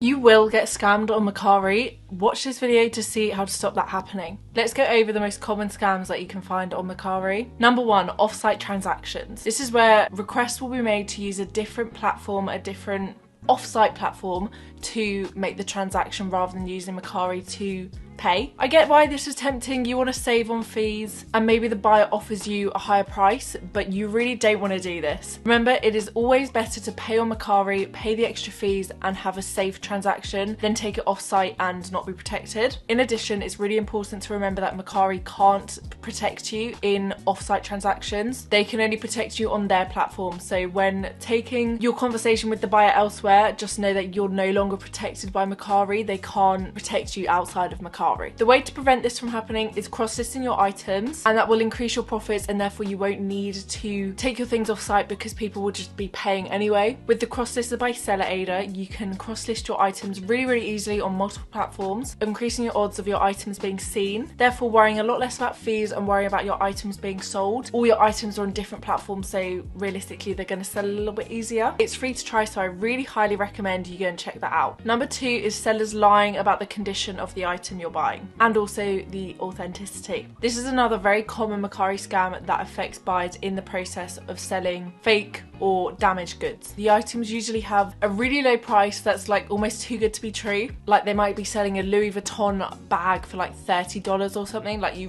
You will get scammed on Mercari. Watch this video to see how to stop that happening. Let's go over the most common scams that you can find on Mercari. Number one, offsite transactions. This is where requests will be made to use a different platform, a different offsite platform to make the transaction rather than using Mercari to pay. I get why this is tempting. You want to save on fees and maybe the buyer offers you a higher price, but you really don't want to do this. Remember, it is always better to pay on Mercari, pay the extra fees and have a safe transaction than take it off-site and not be protected. In addition, it's really important to remember that Mercari can't protect you in off-site transactions. They can only protect you on their platform. So when taking your conversation with the buyer elsewhere, just know that you're no longer protected by Mercari. They can't protect you outside of Mercari. The way to prevent this from happening is cross-listing your items, and that will increase your profits and therefore you won't need to take your things off site because people will just be paying anyway. With the cross-listed by SellerAider, you can cross-list your items really easily on multiple platforms, increasing your odds of your items being seen, therefore worrying a lot less about fees and worrying about your items being sold. All your items are on different platforms, so realistically they're going to sell a little bit easier. It's free to try, so I really highly recommend you go and check that out. Number two is sellers lying about the condition of the item you're buying and also the authenticity. This is another very common Mercari scam that affects buyers in the process of selling fake or damaged goods. The items usually have a really low price that's like almost too good to be true. Like they might be selling a Louis Vuitton bag for like $30 or something. Like you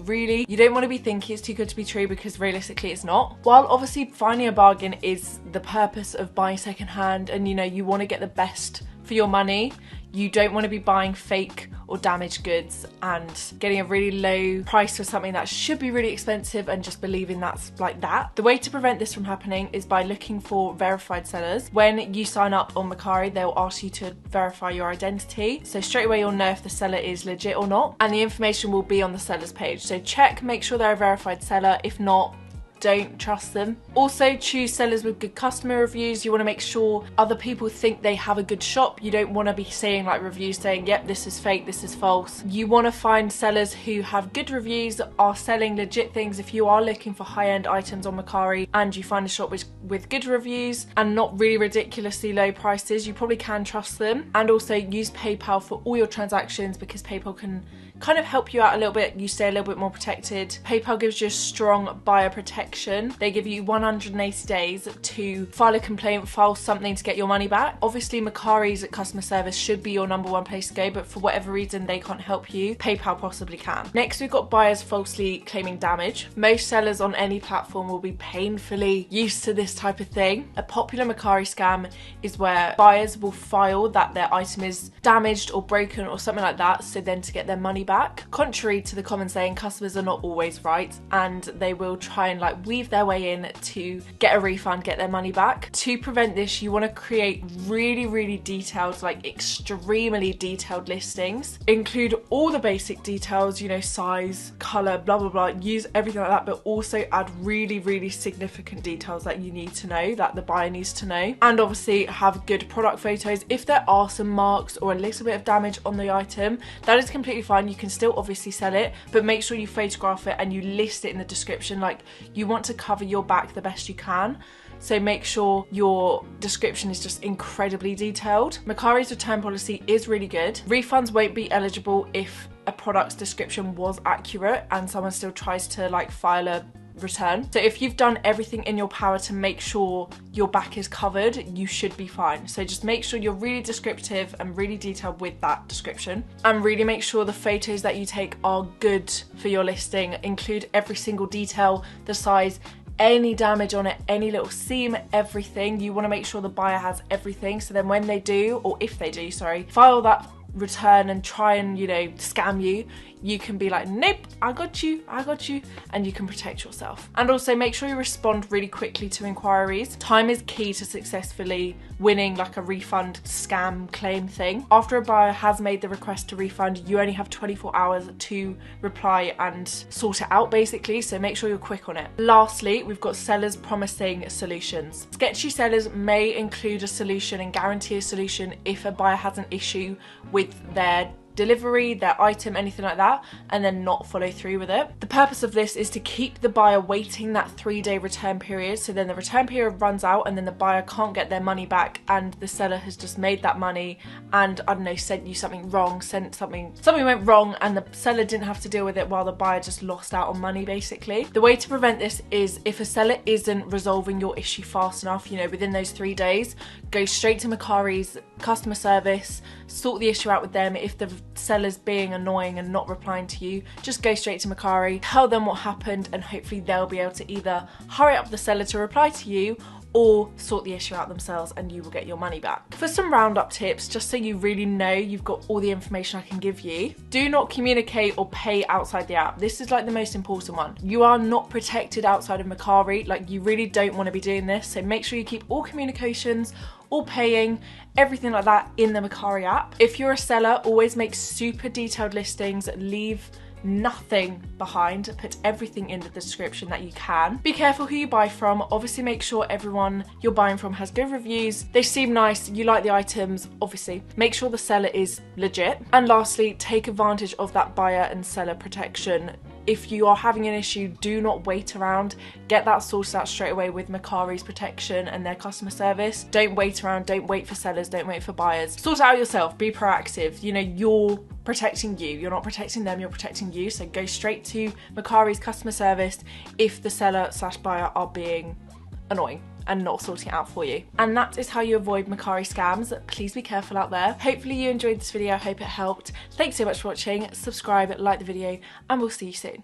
don't want to be thinking it's too good to be true because realistically it's not. While obviously finding a bargain is the purpose of buying secondhand and you want to get the best for your money, you don't want to be buying fake or damaged goods and getting a really low price for something that should be really expensive and just believing that's like that. The way to prevent this from happening is by looking for verified sellers. When you sign up on Mercari, they'll ask you to verify your identity. So straight away you'll know if the seller is legit or not, and the information will be on the seller's page. So check, make sure they're a verified seller. If not, don't trust them. Also, choose sellers with good customer reviews. You want to make sure other people think they have a good shop. You don't want to be seeing like reviews saying, yep, this is fake, this is false. You want to find sellers who have good reviews, are selling legit things. If you are looking for high-end items on Mercari and you find a shop with good reviews and not really ridiculously low prices, you probably can trust them. And also use PayPal for all your transactions because PayPal can kind of help you out a little bit. You stay a little bit more protected. PayPal gives you a strong buyer protection. They give you 180 days to file a complaint, file something to get your money back. Obviously, Mercari's customer service should be your number one place to go, but for whatever reason they can't help you, PayPal possibly can. Next, we've got buyers falsely claiming damage. Most sellers on any platform will be painfully used to this type of thing. A popular Mercari scam is where buyers will file that their item is damaged or broken or something like that, so then to get their money back. Contrary to the common saying, customers are not always right and they will try and like weave their way in to get a refund, get their money back. To prevent this, you want to create really detailed, like extremely detailed listings. Include all the basic details, size, color, blah blah blah, use everything like that, but also add really significant details that you need to know, that the buyer needs to know. And obviously have good product photos. If there are some marks or a little bit of damage on the item, that is completely fine. You can still obviously sell it, but make sure you photograph it and you list it in the description. Like, you want to cover your back the best you can, so make sure your description is just incredibly detailed. Mercari's return policy is really good. Refunds won't be eligible if a product's description was accurate and someone still tries to like file a return. So if you've done everything in your power to make sure your back is covered, you should be fine. So just make sure you're really descriptive and really detailed with that description, and really make sure the photos that you take are good for your listing. Include every single detail, the size, any damage on it, any little seam, everything. You want to make sure the buyer has everything, so then when they do, or if they do, sorry, file that return and try and scam you, you can be like, nope, I got you, and you can protect yourself. And also make sure you respond really quickly to inquiries. Time is key to successfully winning like a refund scam claim thing. After a buyer has made the request to refund, you only have 24 hours to reply and sort it out basically, so make sure you're quick on it. Lastly, we've got sellers promising solutions. Sketchy sellers may include a solution and guarantee a solution if a buyer has an issue with their delivery, their item, anything like that, and then not follow through with it. The purpose of this is to keep the buyer waiting that 3-day return period, so then the return period runs out and then the buyer can't get their money back and the seller has just made that money and, I don't know, sent you something wrong, something went wrong and the seller didn't have to deal with it while the buyer just lost out on money basically. The way to prevent this is if a seller isn't resolving your issue fast enough, you know, within those 3 days, go straight to MERCARI's customer service, sort the issue out with them. If the seller's being annoying and not replying to you, just go straight to MERCARI, tell them what happened, and hopefully they'll be able to either hurry up the seller to reply to you or sort the issue out themselves and you will get your money back. For some roundup tips, just so you really know you've got all the information I can give you, do not communicate or pay outside the app. This is like the most important one. You are not protected outside of MERCARI, like you really don't want to be doing this, so make sure you keep all communications, all paying, everything like that in the MERCARI app. If you're a seller, always make super detailed listings, leave nothing behind, put everything in the description that you can. Be careful who you buy from, obviously make sure everyone you're buying from has good reviews, they seem nice, you like the items, obviously make sure the seller is legit. And lastly, take advantage of that buyer and seller protection. If you are having an issue, do not wait around. Get that sorted out straight away with MERCARI's protection and their customer service. Don't wait around, don't wait for sellers, don't wait for buyers. Sort it out yourself, be proactive. You know, you're protecting you. You're not protecting them, you're protecting you. So go straight to MERCARI's customer service if the seller/buyer are being annoying and not sorting it out for you. And that is how you avoid MERCARI scams. Please be careful out there. Hopefully you enjoyed this video, I hope it helped. Thanks so much for watching, subscribe, like the video, and we'll see you soon.